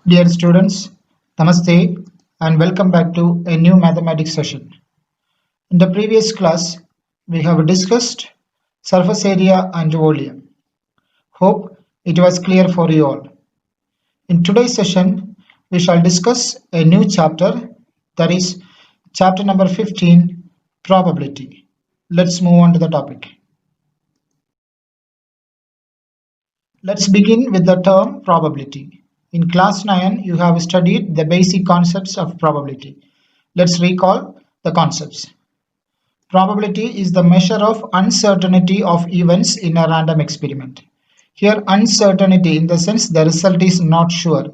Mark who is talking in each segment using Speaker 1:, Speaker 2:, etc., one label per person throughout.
Speaker 1: Dear students, Namaste and welcome back to a new mathematics session. In the previous class, we have discussed surface area and volume. Hope it was clear for you all. In today's session, we shall discuss a new chapter, that is chapter number 15, probability. Let's move on to the topic. Let's begin with the term probability. In class 9, you have studied the basic concepts of probability. Let's recall the concepts. Probability is the measure of uncertainty of events in a random experiment. Here, uncertainty in the sense the result is not sure.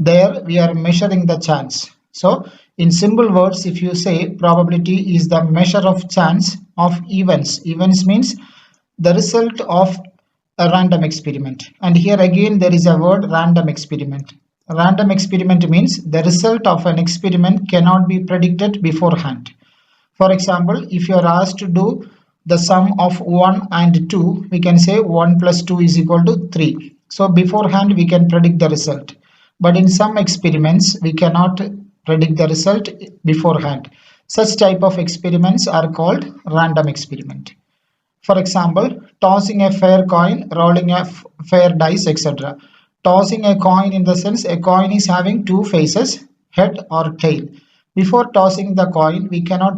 Speaker 1: There, we are measuring the chance. So, in simple words, if you say probability is the measure of chance of events. Events means the result of a random experiment. And here again, there is a word random experiment. Random experiment means the result of an experiment cannot be predicted beforehand. For example, if you are asked to do the sum of 1 and 2, we can say 1 plus 2 is equal to 3. So beforehand we can predict the result. But in some experiments, we cannot predict the result beforehand. Such type of experiments are called random experiment. For example, tossing a fair coin, rolling a fair dice, etc. Tossing a coin in the sense a coin is having two faces, head or tail. Before tossing the coin, we cannot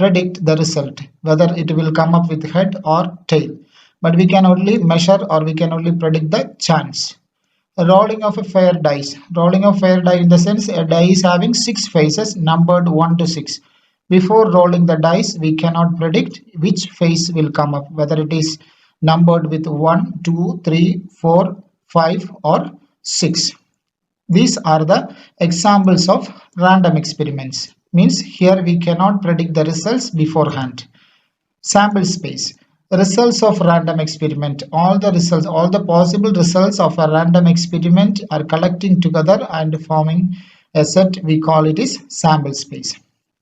Speaker 1: predict the result, whether it will come up with head or tail. But we can only measure or we can only predict the chance. Rolling of a fair dice. Rolling of fair die in the sense a die is having 6 faces numbered 1 to 6. Before rolling the dice, we cannot predict which face will come up, whether it is numbered with 1, 2, 3, 4, 5 or 6. These are the examples of random experiments. Means here we cannot predict the results beforehand. Sample space. Results of random experiment. All the possible results of a random experiment are collecting together and forming a set. We call it is sample space.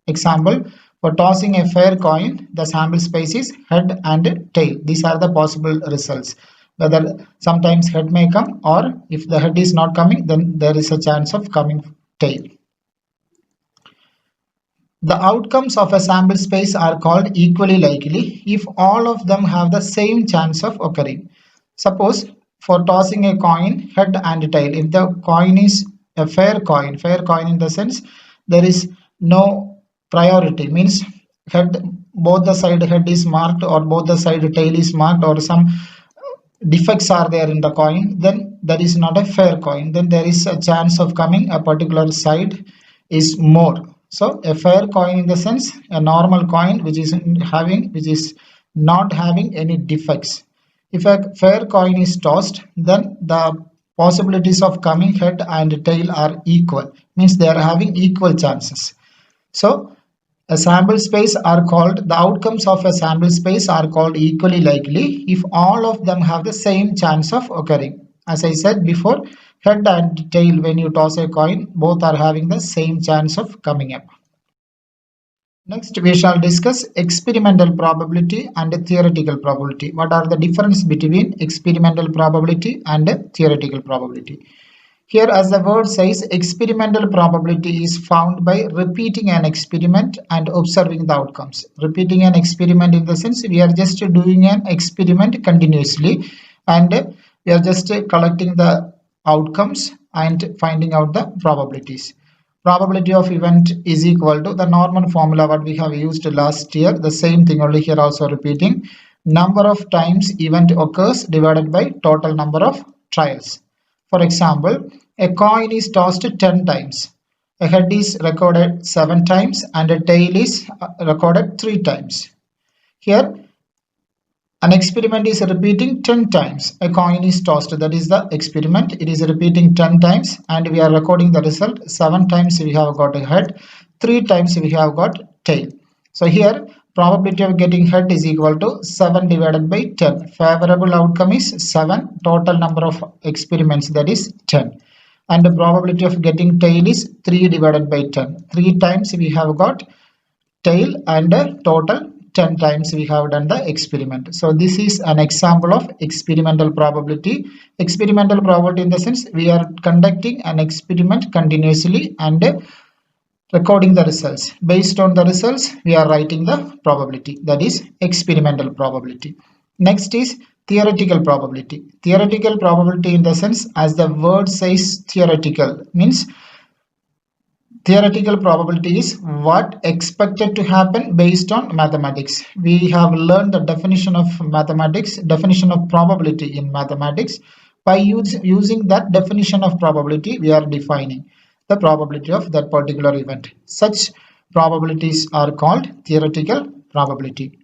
Speaker 1: Example, for tossing a fair coin, the sample space is head and tail. These are the possible results. Whether sometimes head may come, or if the head is not coming, then there is a chance of coming tail. The outcomes of a sample space are called equally likely if all of them have the same chance of occurring. Suppose for tossing a coin, head and tail, if the coin is a fair coin in the sense there is no priority, means head, both the side head is marked or both the side tail is marked or some defects are there in the coin, then that is not a fair coin. Then there is a chance of coming a particular side is more. So a fair coin in the sense a normal coin which is not having any defects. If a fair coin is tossed, then the possibilities of coming head and tail are equal, means they are having equal chances. So a sample space are called, the outcomes of a sample space are called equally likely if all of them have the same chance of occurring. As I said before, head and tail, when you toss a coin, both are having the same chance of coming up. Next, we shall discuss experimental probability and theoretical probability. What are the difference between experimental probability and theoretical probability? Here, as the word says, experimental probability is found by repeating an experiment and observing the outcomes. Repeating an experiment in the sense we are just doing an experiment continuously and we are just collecting the outcomes and finding out the probabilities. Probability of event is equal to the normal formula what we have used last year. The same thing, only here also repeating. Number of times event occurs divided by total number of trials. For example, a coin is tossed 10 times. A head is recorded 7 times and a tail is recorded 3 times. Here, an experiment is repeating 10 times. A coin is tossed, that is the experiment. It is repeating 10 times and we are recording the result. 7 times we have got a head, 3 times we have got tail. So here, probability of getting head is equal to 7 divided by 10. Favorable outcome is 7. Total number of experiments, that is 10. And the probability of getting tail is 3 divided by 10. 3 times we have got tail and total 10 times we have done the experiment. So this is an example of experimental probability. Experimental probability in the sense we are conducting an experiment continuously and recording the results. Based on the results, we are writing the probability. That is experimental probability. Next is theoretical probability. Theoretical probability in the sense, as the word says, theoretical means theoretical probability is what expected to happen based on mathematics. We have learned the definition of mathematics, definition of probability in mathematics. By using that definition of probability, we are defining the probability of that particular event. Such probabilities are called theoretical probability.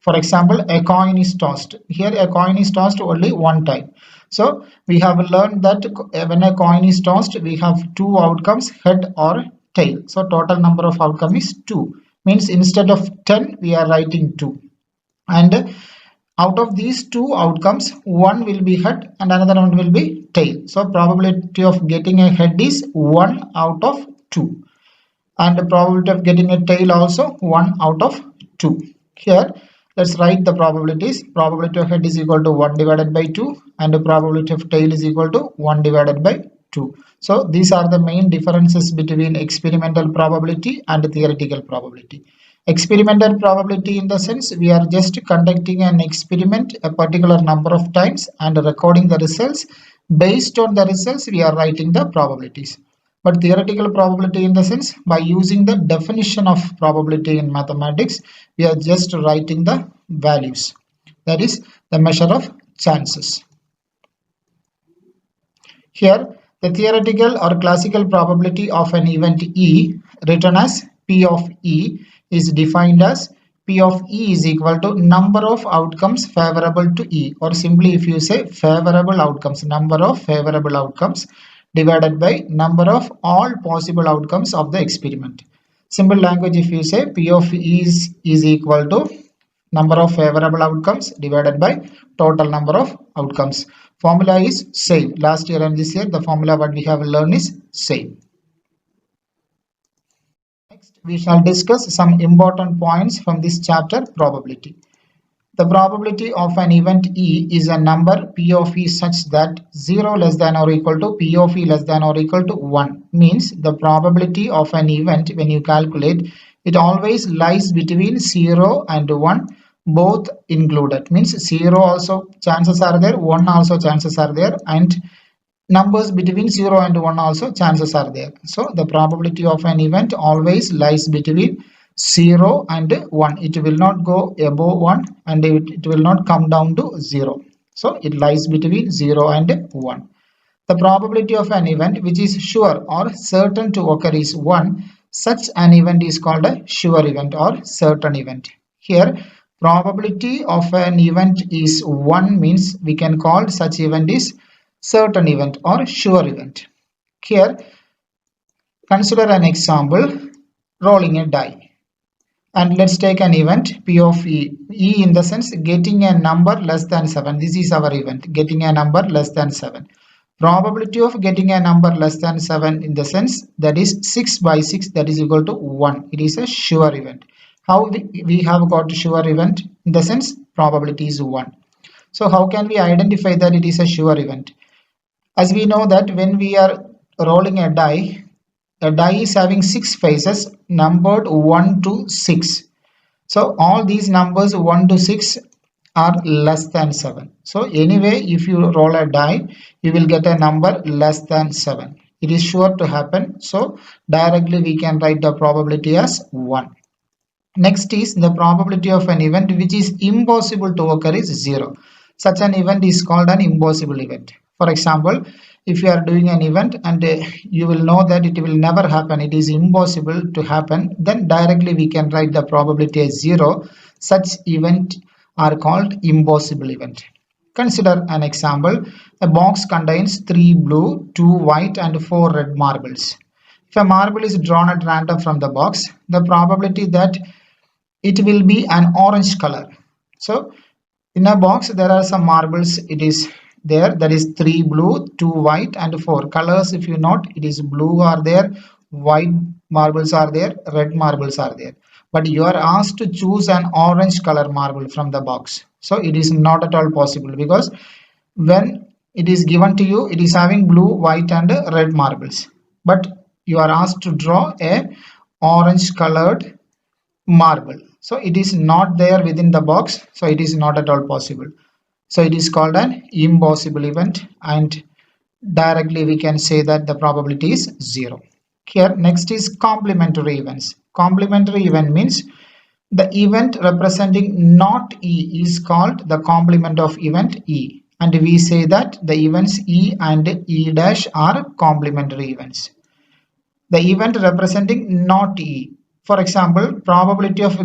Speaker 1: For example, a coin is tossed. Here a coin is tossed only one time. So we have learned that when a coin is tossed, we have two outcomes, head or tail. So total number of outcome is 2. Means instead of 10, we are writing 2. And out of these two outcomes, one will be head and another one will be tail. So probability of getting a head is 1 out of 2. And the probability of getting a tail also 1 out of 2. Here, let's write the probabilities. Probability of head is equal to 1 divided by 2 and the probability of tail is equal to 1 divided by 2. So these are the main differences between experimental probability and theoretical probability. Experimental probability in the sense we are just conducting an experiment a particular number of times and recording the results. Based on the results, we are writing the probabilities. But theoretical probability in the sense by using the definition of probability in mathematics, we are just writing the values. That is the measure of chances. Here, the theoretical or classical probability of an event E written as P of E is defined as P of E is equal to number of outcomes favorable to E, or simply if you say favorable outcomes, number of favorable outcomes divided by number of all possible outcomes of the experiment. Simple language, if you say P of E is equal to number of favorable outcomes divided by total number of outcomes. Formula is same. Last year and this year, the formula what we have learned is same. Next, we shall discuss some important points from this chapter, probability. The probability of an event E is a number P of E such that 0 less than or equal to P of E less than or equal to 1. Means the probability of an event when you calculate, it always lies between 0 and 1, both included. Means 0 also chances are there, 1 also chances are there, and numbers between 0 and 1 also chances are there. So the probability of an event always lies between 0 and 1. It will not go above 1 and it will not come down to 0. So it lies between 0 and 1. The probability of an event which is sure or certain to occur is 1. Such an event is called a sure event or certain event. Here, probability of an event is 1 means we can call such event is certain event or sure event. Here, consider an example, rolling a die. And let's take an event P of E. E in the sense getting a number less than 7. This is our event, getting a number less than 7. Probability of getting a number less than 7 in the sense that is 6 by 6, that is equal to 1. It is a sure event. How we have got a sure event? In the sense probability is 1. So how can we identify that it is a sure event? As we know that when we are rolling a die is having 6 faces numbered 1 to 6. So all these numbers 1 to 6 are less than 7. So anyway, if you roll a die, you will get a number less than 7. It is sure to happen. So directly we can write the probability as 1. Next is the probability of an event which is impossible to occur is 0. Such an event is called an impossible event. For example, if you are doing an event and you will know that it will never happen, it is impossible to happen, then directly we can write the probability as 0. Such event are called impossible event. Consider an example. A box contains 3 blue, 2 white and 4 red marbles. If a marble is drawn at random from the box, the probability that it will be an orange color. So in a box there are some marbles, it is there, that is 3 blue, 2 white and 4 colors. If you note, it is blue are there, white marbles are there, red marbles are there. but you are asked to choose an orange color marble from the box. So it is not at all possible, because when it is given to you, it is having blue, white and red marbles, but you are asked to draw a orange colored marble. So it is not there within the box, so it is not at all possible. So it is called an impossible event, and directly we can say that the probability is 0. Here next is complementary events. Complementary event means the event representing not E is called the complement of event E, and we say that the events E and E dash are complementary events. The event representing not E, for example, probability of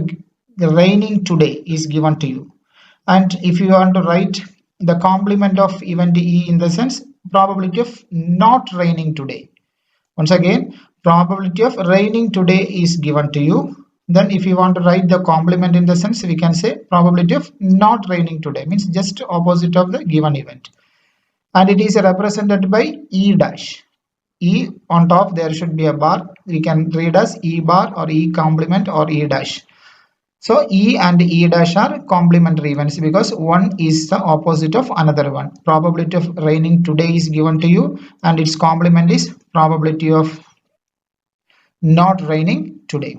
Speaker 1: raining today is given to you, and if you want to write the complement of event E in the sense probability of not raining today, once again probability of raining today is given to you, then if you want to write the complement in the sense, we can say probability of not raining today, means just opposite of the given event, and it is represented by E dash. E on top there should be a bar, we can read as E bar or E complement or E dash. So E and E dash are complementary events because one is the opposite of another one. Probability of raining today is given to you, and its complement is probability of not raining today.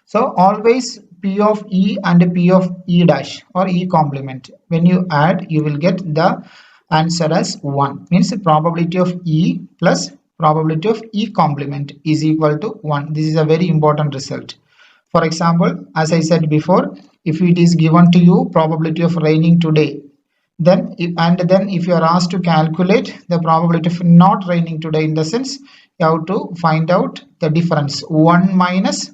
Speaker 1: So always P of E and P of E dash or E complement, when you add you will get the answer as 1, means the probability of E plus probability of E complement is equal to 1. This is a very important result. For example, as I said before, if it is given to you probability of raining today, then if you are asked to calculate the probability of not raining today, in the sense you have to find out the difference 1 minus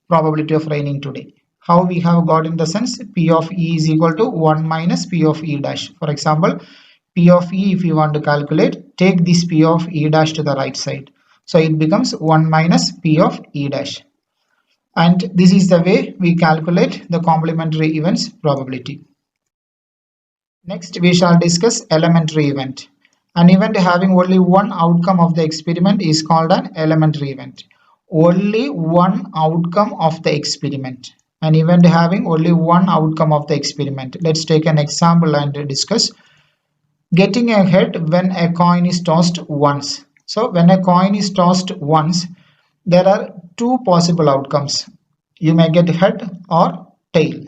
Speaker 1: probability of raining today. How we have got in the sense P of E is equal to 1 minus P of E dash. For example, P of E, if you want to calculate, take this P of E dash to the right side. So it becomes 1 minus P of E dash. And this is the way we calculate the complementary events probability. Next, we shall discuss elementary event. An event having only one outcome of the experiment is called an elementary event. Only one outcome of the experiment. An event having only one outcome of the experiment. Let's take an example and discuss. Getting a head when a coin is tossed once. So when a coin is tossed once, there are two possible outcomes. You may get head or tail.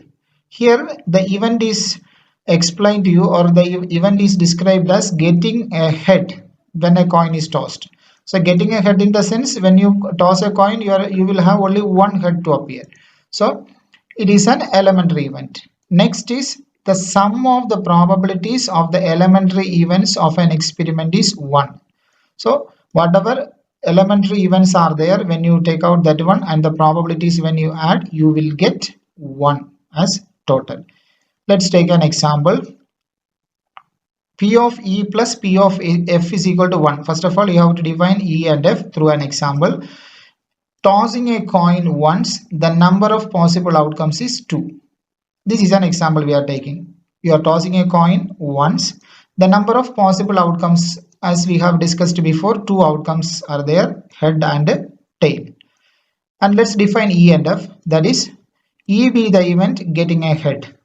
Speaker 1: Here the event is explained to you, or the event is described as getting a head when a coin is tossed. So getting a head in the sense, when you toss a coin, you will have only one head to appear. So it is an elementary event. Next is the sum of the probabilities of the elementary events of an experiment is 1. So whatever elementary events are there, when you take out that one and the probabilities when you add, you will get 1 as total. Let's take an example. P of E plus P of F is equal to 1. First of all, you have to define E and F through an example. Tossing a coin once, the number of possible outcomes is 2. This is an example we are taking. You are tossing a coin once. The number of possible outcomes, as we have discussed before, 2 outcomes are there, head and tail. And let's define E and F. That is, E be the event getting a head,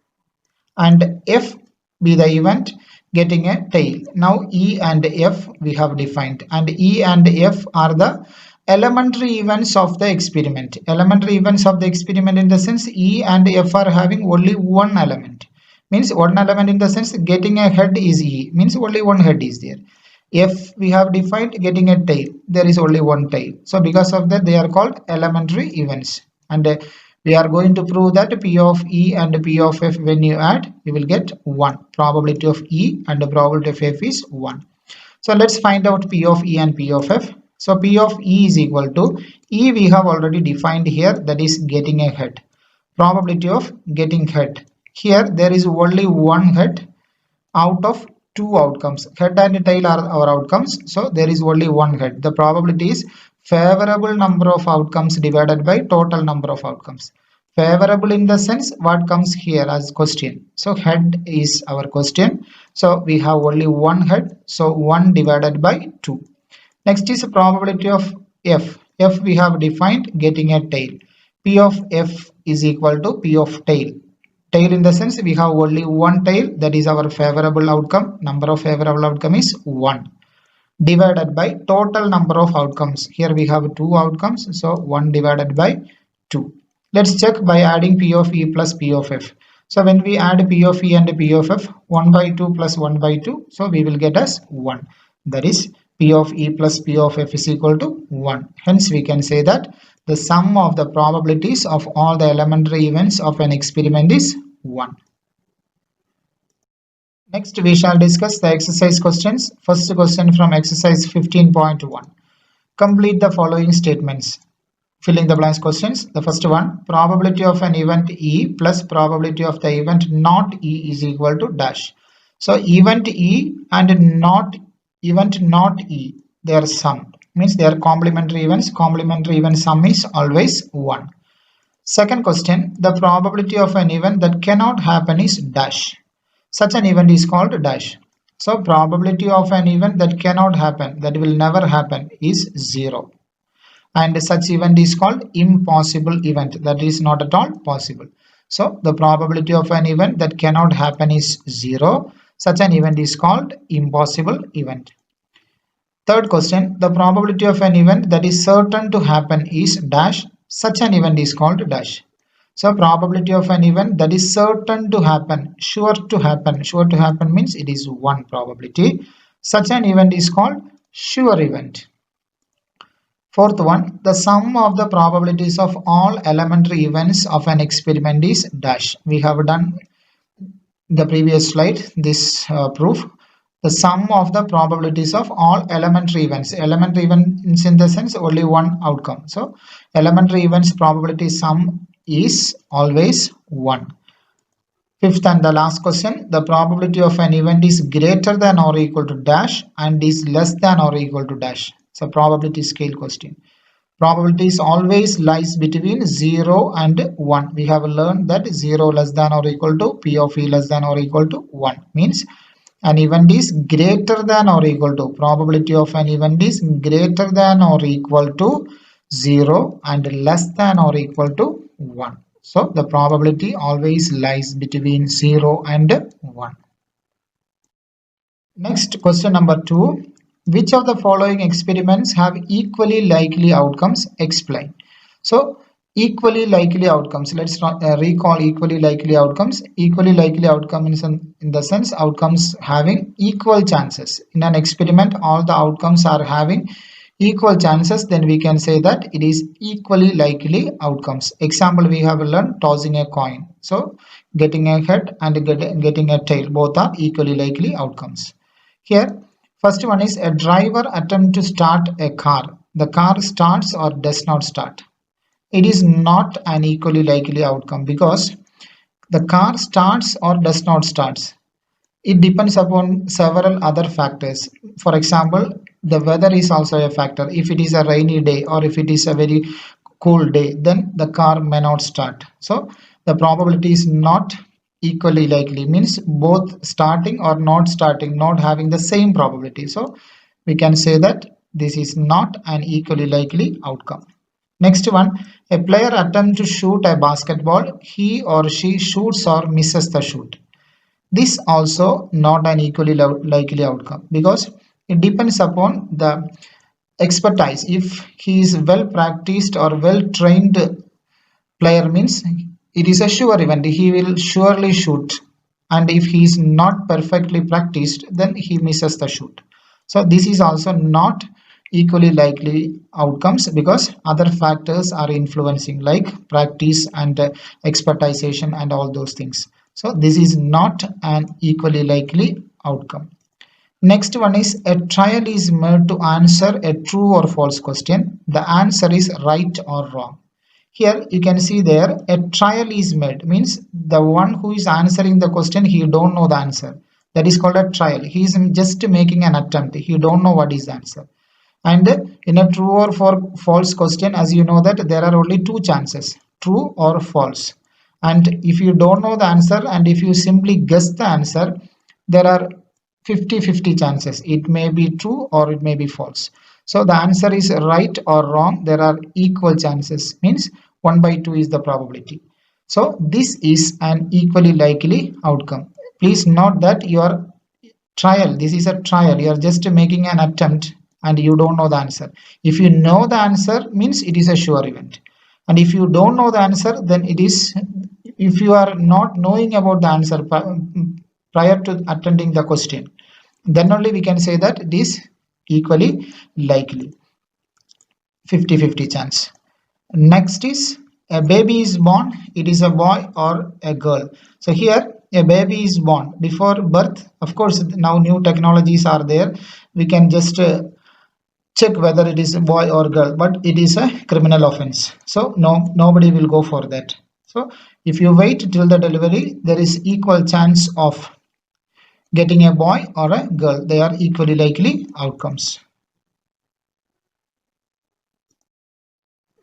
Speaker 1: and F be the event getting a tail. Now E and F we have defined, and E and F are the elementary events of the experiment. Elementary events of the experiment in the sense E and F are having only one element. Means one element in the sense getting a head is E, means only one head is there. F we have defined getting a tail, there is only one tail. So because of that they are called elementary events, and we are going to prove that P of E and P of F, when you add you will get 1. Probability of E and the probability of F is 1. So let's find out P of E and P of F. So P of E is equal to, E we have already defined here, that is getting a head. Probability of getting head. Here there is only one head out of 2 outcomes. Head and tail are our outcomes. So there is only one head. The probability is favorable number of outcomes divided by total number of outcomes. Favorable in the sense what comes here as question. So head is our question. So we have only one head. So 1 divided by 2. Next is probability of F. F we have defined getting a tail. P of f is equal to P of tail. Tail in the sense we have only one tail, that is our favorable outcome. Number of favorable outcome is 1 divided by total number of outcomes. Here we have 2 outcomes, so 1 divided by 2. Let's check by adding P of E plus P of F. So when we add P of E and P of F, 1 by 2 plus 1 by 2, so we will get as 1. That is P of E plus P of F is equal to 1. Hence we can say that the sum of the probabilities of all the elementary events of an experiment is 1. Next, we shall discuss the exercise questions. First question from exercise 15.1. Complete the following statements. Fill in the blanks questions. The first one, probability of an event E plus probability of the event not E is equal to dash. So event E and event not E, their sum means they are complementary events. Complementary event sum is always 1. Second question, the probability of an event that cannot happen is dash. Such an event is called dash. So probability of an event that cannot happen, that will never happen, is 0. And such event is called impossible event, that is not at all possible. So the probability of an event that cannot happen is 0. Such an event is called impossible event. Third question, the probability of an event that is certain to happen is dash. Such an event is called dash. So probability of an event that is certain to happen, sure to happen. Sure to happen means it is 1 probability. Such an event is called sure event. Fourth one, the sum of the probabilities of all elementary events of an experiment is dash. We have done the previous slide this proof. The sum of the probabilities of all elementary events. Elementary events in the sense only one outcome. So elementary events probability sum is always 1. Fifth and the last question, the probability of an event is greater than or equal to dash and is less than or equal to dash. It's a probability scale question. Probabilities always lies between 0 and 1. We have learned that 0 less than or equal to P of E less than or equal to 1 means an event is greater than or equal to, probability of an event is greater than or equal to 0 and less than or equal to 1. So the probability always lies between 0 and 1. Next, question number 2. Which of the following experiments have equally likely outcomes? Explain. So equally likely outcomes, let's recall equally likely outcomes. Equally likely outcome is in the sense outcomes having equal chances. In an experiment all the outcomes are having equal chances, then we can say that it is equally likely outcomes. Example, we have learned tossing a coin. So getting a head and getting a tail, both are equally likely outcomes. Here first one is a driver attempt to start a car. The car starts or does not start. It is not an equally likely outcome because the car starts or does not start. It depends upon several other factors. For example, the weather is also a factor. If it is a rainy day or if it is a very cool day, then the car may not start. So the probability is not equally likely, means both starting or not starting, not having the same probability. So we can say that this is not an equally likely outcome. Next one, a player attempts to shoot a basketball. He or she shoots or misses the shoot. This also not an equally likely outcome because it depends upon the expertise. If he is well practiced or well trained player means it is a sure event, he will surely shoot, and if he is not perfectly practiced then he misses the shoot. So this is also not equally likely outcomes because other factors are influencing like practice and expertization and all those things. So this is not an equally likely outcome. Next one is a trial is made to answer a true or false question. The answer is right or wrong. Here you can see there a trial is made means the one who is answering the question, he don't know the answer. That is called a trial. He is just making an attempt. He don't know what is the answer. And in a true or false question, as you know that there are only two chances, true or false. And if you don't know the answer and if you simply guess the answer, there are 50-50 chances. It may be true or it may be false. So the answer is right or wrong. There are equal chances, means 1 by 2 is the probability. So this is an equally likely outcome. Please note that your trial, this is a trial, you are just making an attempt and you don't know the answer. If you know the answer, means it is a sure event. And if you don't know the answer, then it is, if you are not knowing about the answer prior to attending the question, then only we can say that it is equally likely. 50-50 chance. Next is a baby is born, it is a boy or a girl. So here a baby is born. Before birth, of course, now new technologies are there. We can just check whether it is a boy or girl, but it is a criminal offense. So nobody will go for that. So if you wait till the delivery, there is equal chance of getting a boy or a girl. They are equally likely outcomes.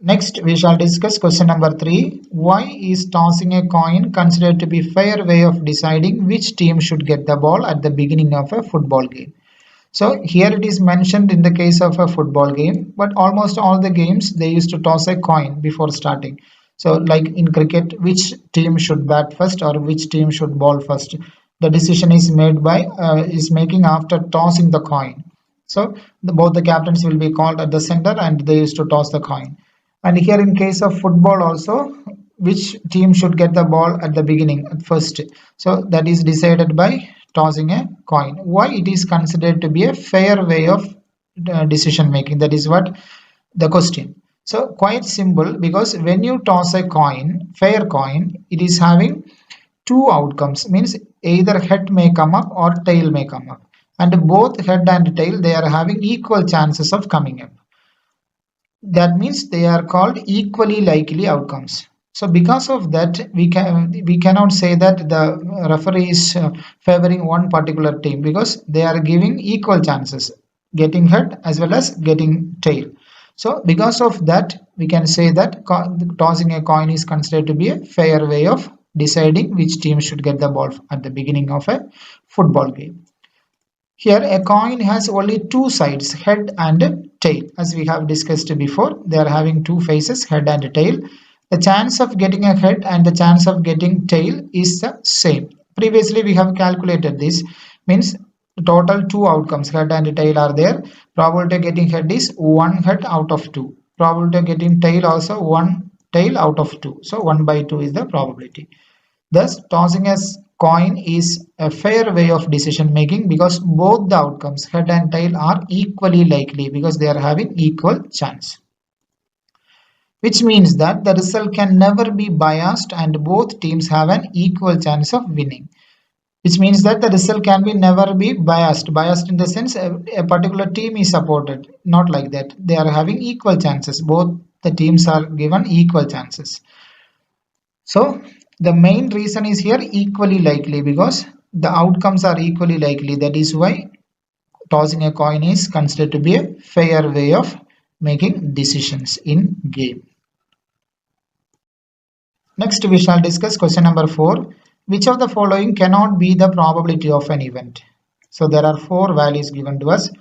Speaker 1: Next, we shall discuss question number 3. Why is tossing a coin considered to be a fair way of deciding which team should get the ball at the beginning of a football game? So here it is mentioned in the case of a football game, but almost all the games they used to toss a coin before starting. So like in cricket, which team should bat first or which team should ball first? The decision is made by making after tossing the coin. So both the captains will be called at the center and they used to toss the coin. And here in case of football also, which team should get the ball at the beginning, at first. So that is decided by tossing a coin. Why it is considered to be a fair way of decision making? That is what the question. So quite simple, because when you toss a coin, fair coin, it is having two outcomes. Means either head may come up or tail may come up. And both head and tail, they are having equal chances of coming up. That means they are called equally likely outcomes. So because of that, we cannot say that the referee is favoring one particular team, because they are giving equal chances, getting head as well as getting tail. So because of that, we can say that tossing a coin is considered to be a fair way of deciding which team should get the ball at the beginning of a football game. Here a coin has only two sides, head and tail. As we have discussed before, they are having two faces, head and tail. The chance of getting a head and the chance of getting tail is the same. Previously we have calculated this, means total two outcomes, head and tail are there. Probability of getting head is 1 head out of 2. Probability of getting tail also 1 tail out of 2. So 1 by 2 is the probability. Thus, tossing a coin is a fair way of decision making, because both the outcomes, head and tail, are equally likely because they are having equal chance. Which means that the result can never be biased and both teams have an equal chance of winning. Which means that the result can be never be biased. Biased in the sense a particular team is supported. Not like that. They are having equal chances. Both the teams are given equal chances. So the main reason is here equally likely, because the outcomes are equally likely. That is why tossing a coin is considered to be a fair way of making decisions in game. Next we shall discuss question number 4. Which of the following cannot be the probability of an event? So there are 4 values given to us.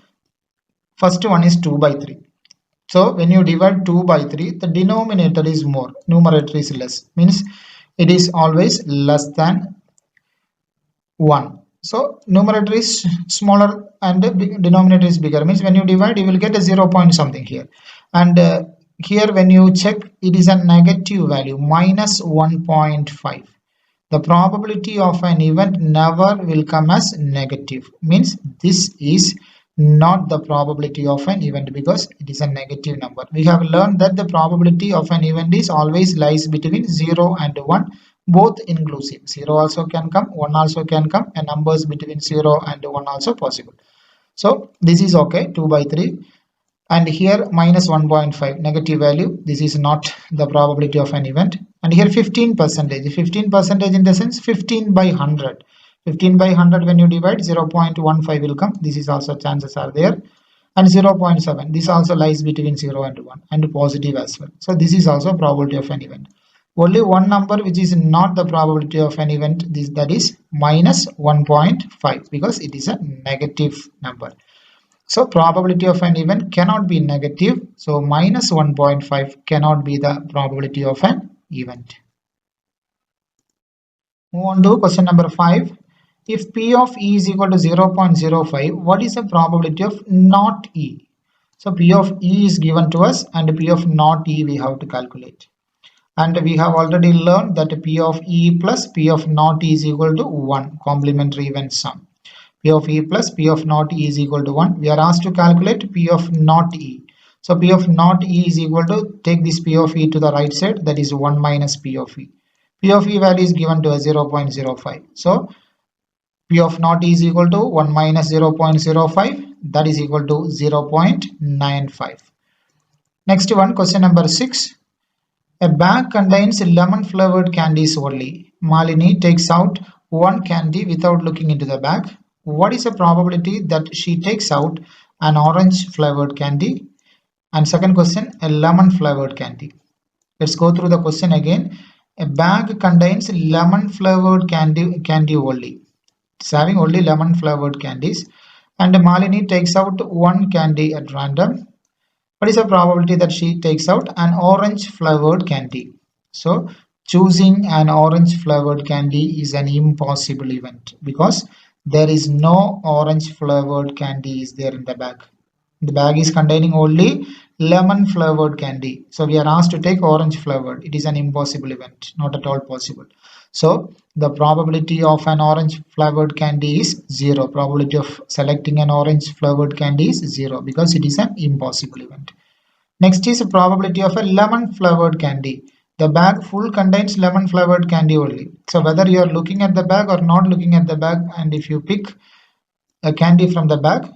Speaker 1: First one is 2 by 3. So when you divide 2 by 3, the denominator is more, numerator is less. Means it is always less than 1. So numerator is smaller and the denominator is bigger. Means when you divide, you will get a 0 point something here. And here when you check, it is a negative value, minus 1.5. The probability of an event never will come as negative. Means this is not the probability of an event, because it is a negative number. We have learned that the probability of an event is always lies between 0 and 1, both inclusive. 0 also can come, 1 also can come, and numbers between 0 and 1 also possible. So this is okay, 2 by 3. And here minus 1.5, negative value. This is not the probability of an event. And here 15%. 15% in the sense 15 by 100. 15 by 100 when you divide, 0.15 will come. This is also chances are there. And 0.7. This also lies between 0 and 1 and positive as well. So this is also probability of an event. Only one number which is not the probability of an event, that is minus 1.5, because it is a negative number. So probability of an event cannot be negative. So minus 1.5 cannot be the probability of an event. Move on to question number 5. If P of E is equal to 0.05, what is the probability of not E? So P of E is given to us and P of not E we have to calculate. And we have already learned that P of E plus P of not E is equal to 1, complementary event sum. P of E plus P of not E is equal to 1. We are asked to calculate P of not E. So P of not E is equal to, take this P of E to the right side, that is 1 minus P of E. P of E value is given to us 0.05. So P of not E is equal to 1 minus 0.05, that is equal to 0.95. Next one, question number 6. A bag contains lemon flavored candies only. Malini takes out one candy without looking into the bag. What is the probability that she takes out an orange flavored candy? And second question, a lemon flavored candy. Let's go through the question again. A bag contains lemon flavored candy only. It's having only lemon flavored candies. And Malini takes out one candy at random. What is the probability that she takes out an orange flavored candy? So choosing an orange flavored candy is an impossible event because there is no orange flavored candy is there in the bag. The bag is containing only lemon flavored candy. So we are asked to take orange flavored. It is an impossible event, not at all possible. So the probability of an orange flavored candy is 0. Probability of selecting an orange flavored candy is 0 because it is an impossible event. Next is the probability of a lemon flavored candy. The bag full contains lemon flavored candy only. So whether you are looking at the bag or not looking at the bag, and if you pick a candy from the bag,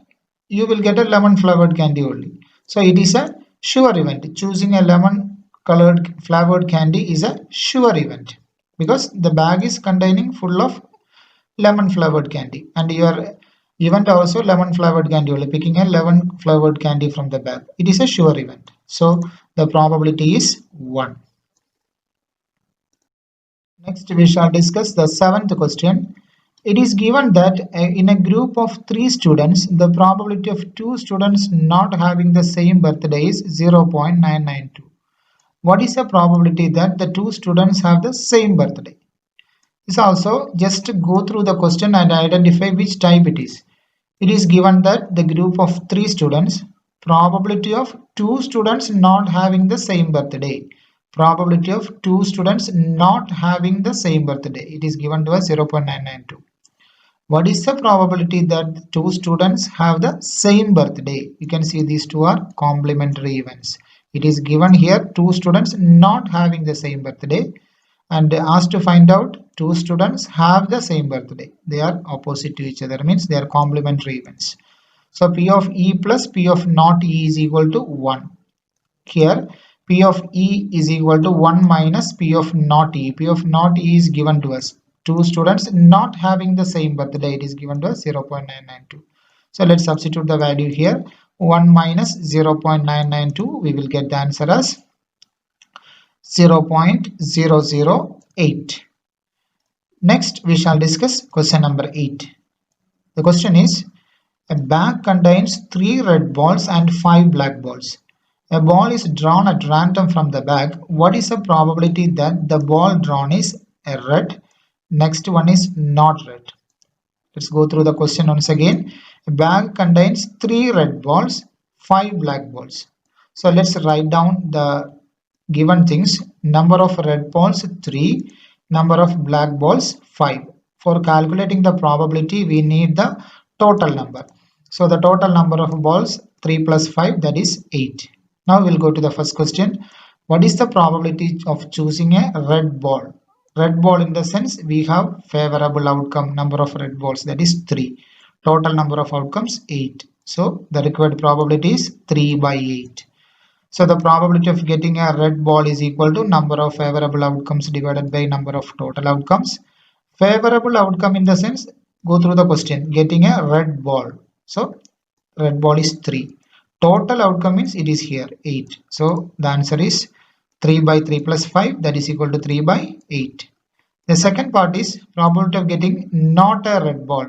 Speaker 1: you will get a lemon flavored candy only. So it is a sure event. Choosing a lemon colored flavored candy is a sure event because the bag is containing full of lemon flavored candy, and your event also lemon flavored candy only, picking a lemon flavored candy from the bag. It is a sure event. So the probability is 1. Next we shall discuss the 7th question. It is given that in a group of 3 students, the probability of 2 students not having the same birthday is 0.992. What is the probability that the 2 students have the same birthday? This also just go through the question and identify which type it is. It is given that the group of 3 students, probability of 2 students not having the same birthday. Probability of 2 students not having the same birthday. It is given to us 0.992. What is the probability that 2 students have the same birthday? You can see these two are complementary events. It is given here 2 students not having the same birthday, and asked to find out 2 students have the same birthday. They are opposite to each other, means they are complementary events. So P of E plus P of not E is equal to 1. Here P of E is equal to 1 minus P of not E. P of not E is given to us. 2 students not having the same birthday, it is given to us 0.992. So let's substitute the value here. 1 minus 0.992, we will get the answer as 0.008. Next we shall discuss question number 8. The question is, a bag contains 3 red balls and 5 black balls. A ball is drawn at random from the bag. What is the probability that the ball drawn is a red? Next one is not red. Let's go through the question once again. A bag contains 3 red balls, 5 black balls. So let's write down the given things. Number of red balls 3, number of black balls 5. For calculating the probability, we need the total number. So the total number of balls 3 plus 5, that is 8. Now we'll go to the first question. What is the probability of choosing a red ball? Red ball in the sense we have favorable outcome, number of red balls, that is 3. Total number of outcomes 8. So the required probability is 3 by 8. So the probability of getting a red ball is equal to number of favorable outcomes divided by number of total outcomes. Favorable outcome in the sense, go through the question, getting a red ball. So red ball is 3. Total outcome means it is here 8. So the answer is 3 by 3 plus 5, that is equal to 3 by 8. The second part is probability of getting not a red ball.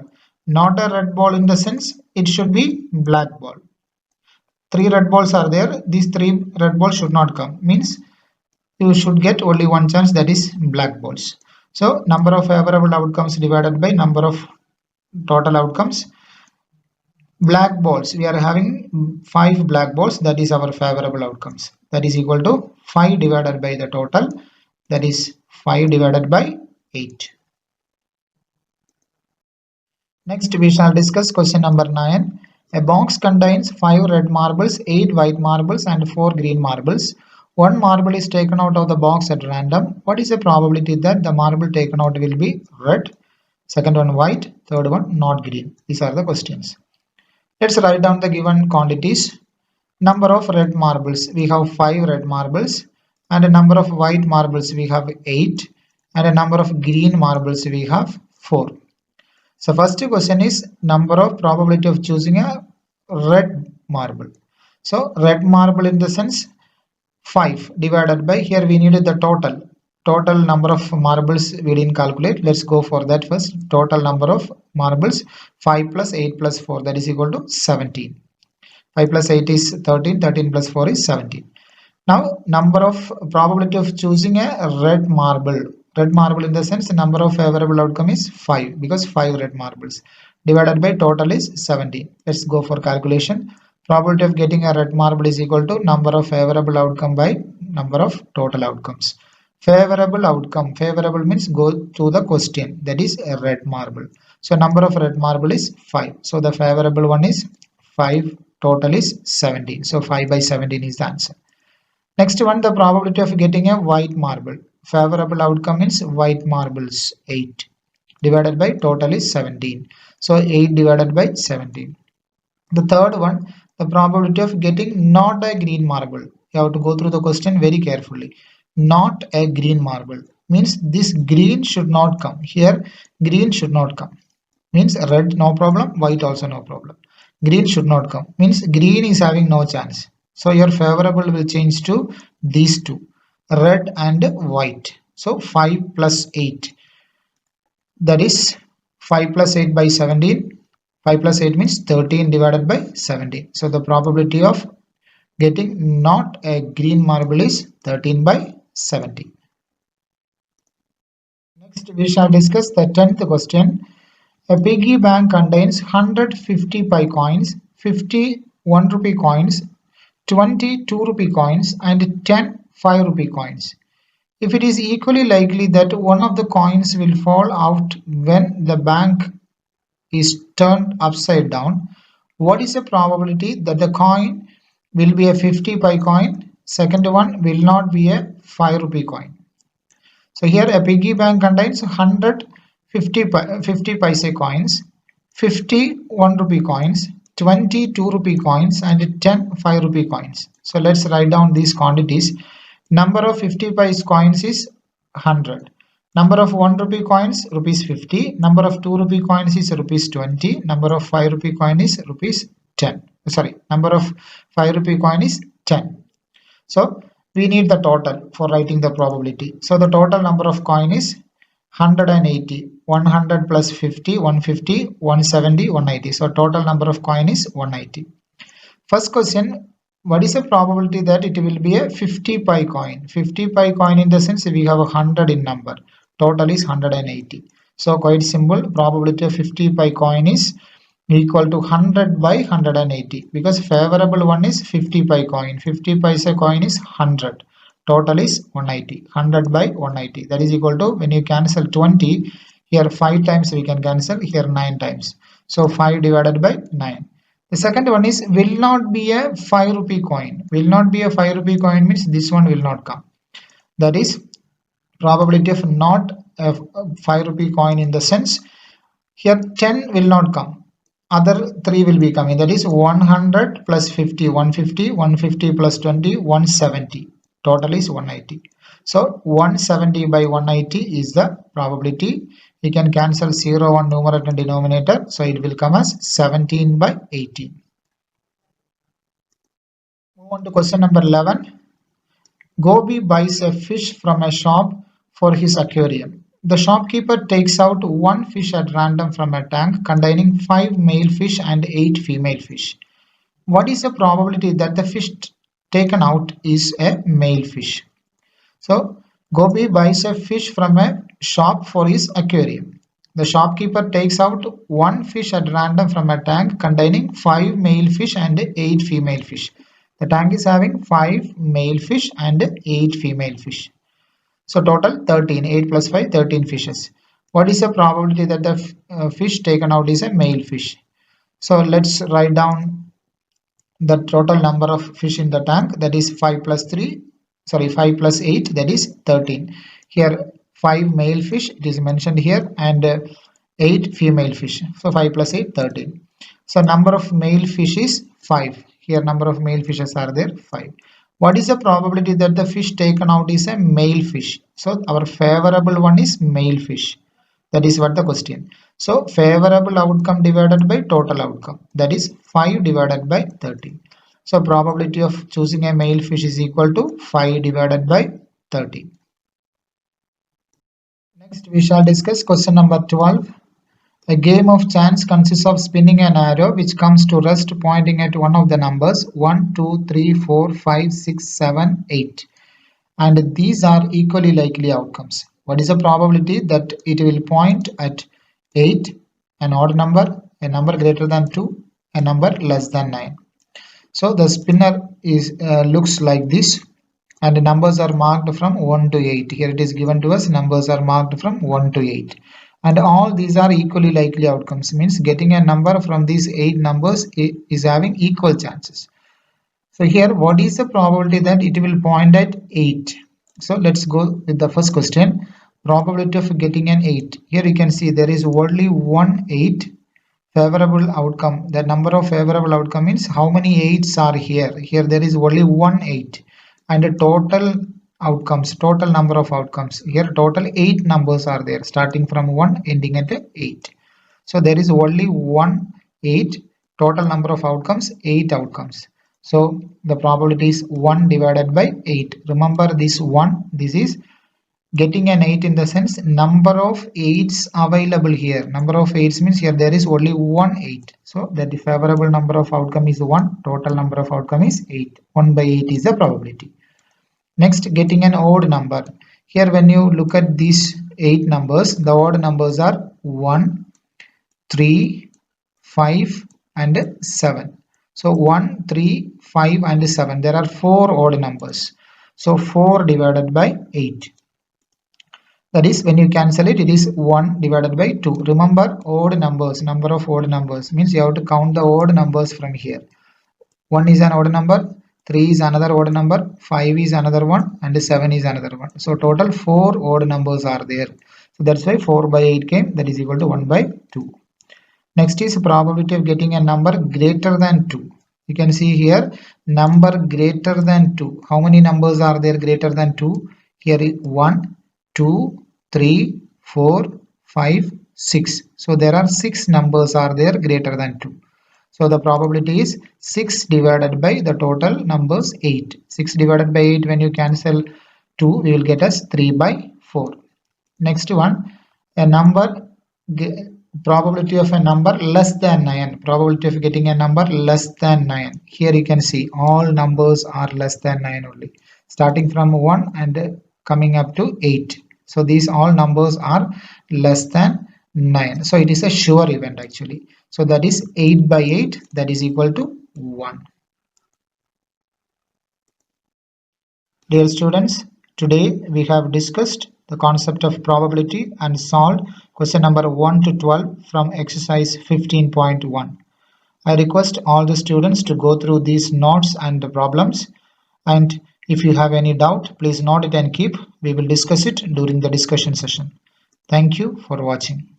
Speaker 1: Not a red ball in the sense it should be black ball. 3 red balls are there, these 3 red balls should not come, means you should get only one chance, that is black balls. So number of favorable outcomes divided by number of total outcomes. Black balls, we are having 5 black balls, that is our favorable outcomes, that is equal to 5 divided by the total, that is 5 divided by 8. Next we shall discuss question number 9. A box contains 5 red marbles, 8 white marbles and 4 green marbles. One marble is taken out of the box at random. What is the probability that the marble taken out will be red, second one white, third one not green? These are the questions. Let's write down the given quantities. Number of red marbles, we have 5 red marbles, and a number of white marbles we have 8, and a number of green marbles we have 4. So first question is number of probability of choosing a red marble. So red marble in the sense 5 divided by, here we needed the total number of marbles we didn't calculate. Let's go for that first. Total number of marbles 5 plus 8 plus 4, that is equal to 17. 5 plus 8 is 13, 13 plus 4 is 17. Now number of probability of choosing a red marble in the sense number of favorable outcome is 5, because 5 red marbles divided by total is 17. Let's go for calculation. Probability of getting a red marble is equal to number of favorable outcome by number of total outcomes. Favorable outcome, favorable means go to the question, that is a red marble. So number of red marble is 5, so the favorable one is 5, total is 17, so 5 by 17 is the answer. Next one, the probability of getting a white marble. Favorable outcome means white marbles 8 divided by total is 17. So 8 divided by 17. The third one, the probability of getting not a green marble. You have to go through the question very carefully. Not a green marble means this green should not come. Here green should not come. Means red no problem, white also no problem. Green should not come. Means green is having no chance. So your favorable will change to these two, red and white. So 5 plus 8, that is 5 plus 8 by 17. 5 plus 8 means 13 divided by 17. So the probability of getting not a green marble is 13 by 17. Next we shall discuss the 10th question. A piggy bank contains 150 pi coins, 50 1 rupee coins, 20 2 rupee coins and 10 5 rupee coins. If it is equally likely that one of the coins will fall out when the bank is turned upside down, what is the probability that the coin will be a 50 pi coin, second one will not be a 5 rupee coin? So here a piggy bank contains 150 paise coins, 50 1 rupee coins, 20 2 rupee coins and 10 5 rupee coins. So let's write down these quantities. Number of 50 paise coins is 100. Number of 1 rupee coins rupees 50. Number of 2 rupee coins is rupees 20. Number of 5 rupee coin is rupees 10. Sorry, number of 5 rupee coin is 10. So we need the total for writing the probability. So the total number of coin is 180. 100 plus 50, 150, 170, 180. So total number of coin is 180. First question, what is the probability that it will be a 50 pi coin? 50 pi coin in the sense we have 100 in number. Total is 180. So quite simple, probability of 50 pi coin is equal to 100 by 180, because favorable one is 50 pi coin. 50 paise coin is 100. Total is 180. 100 by 180. That is equal to, when you cancel 20, here 5 times we can cancel, here 9 times. So 5 divided by 9. The second one is will not be a 5 rupee coin. Will not be a 5 rupee coin means this one will not come. That is probability of not a 5 rupee coin in the sense here 10 will not come. Other 3 will be coming. That is 100 plus 50, 150, 150 plus 20, 170. Total is 180. So 170 by 180 is the probability. We can cancel 0 on numerator and denominator. So it will come as 17 by 18. Move on to question number 11. Gobi buys a fish from a shop for his aquarium. The shopkeeper takes out one fish at random from a tank containing 5 male fish and 8 female fish. What is the probability that the fish taken out is a male fish? So, Gopi buys a fish from a shop for his aquarium. The shopkeeper takes out one fish at random from a tank containing 5 male fish and 8 female fish. The tank is having 5 male fish and 8 female fish. So total 13, 8 plus 5, 13 fishes. What is the probability that the fish taken out is a male fish? So let's write down the total number of fish in the tank, that is 5 plus 8, that is 13. Here 5 male fish, it is mentioned here, and 8 female fish. So 5 plus 8, 13. So number of male fish is 5. Here number of male fishes are there, 5. What is the probability that the fish taken out is a male fish? So our favorable one is male fish. That is what the question. So favorable outcome divided by total outcome, that is 5 divided by 13. So probability of choosing a male fish is equal to 5 divided by 13. Next we shall discuss question number 12. A game of chance consists of spinning an arrow which comes to rest pointing at one of the numbers 1, 2, 3, 4, 5, 6, 7, 8. And these are equally likely outcomes. What is the probability that it will point at 8, an odd number, a number greater than 2, a number less than 9? So the spinner is looks like this, and the numbers are marked from 1 to 8. Here it is given to us, numbers are marked from 1 to 8. And all these are equally likely outcomes, means getting a number from these 8 numbers is having equal chances. So here what is the probability that it will point at 8? So let's go with the first question. Probability of getting an 8. Here you can see there is only one 8. Favorable outcome, the number of favorable outcome means how many 8s are here. Here there is only one 8. And the total outcomes, total number of outcomes, here total 8 numbers are there, starting from 1 ending at 8. So there is only one 8. Total number of outcomes, 8 outcomes. So the probability is 1 divided by 8. Remember this 1, this is getting an 8 in the sense number of 8s available here. Number of 8s means here there is only one 8. So that the favorable number of outcome is 1. Total number of outcome is 8. 1 by 8 is the probability. Next, getting an odd number. Here when you look at these 8 numbers, the odd numbers are 1, 3, 5 and 7. So 1, 3, 5 and 7. There are 4 odd numbers. So 4 divided by 8. That is, when you cancel it, it is 1 divided by 2. Remember, odd numbers, number of odd numbers means you have to count the odd numbers from here. 1 is an odd number, 3 is another odd number, 5 is another one, and 7 is another one. So total 4 odd numbers are there. So that's why 4 by 8 came, that is equal to 1 by 2. Next is probability of getting a number greater than 2. You can see here, number greater than 2. How many numbers are there greater than 2? Here is 1, 2, 3, 4, 5, 6. So there are 6 numbers are there greater than 2. So the probability is 6 divided by the total numbers 8. 6 divided by 8, when you cancel 2, we will get us 3 by 4. Next one, a number, probability of a number less than 9. Probability of getting a number less than 9. Here you can see all numbers are less than 9 only. Starting from 1 and coming up to 8. So these all numbers are less than 9. So it is a sure event actually. So that is 8 by 8, that is equal to 1. Dear students, today we have discussed the concept of probability and solved question number 1 to 12 from exercise 15.1. I request all the students to go through these notes and the problems, and if you have any doubt, please note it and keep. We will discuss it during the discussion session. Thank you for watching.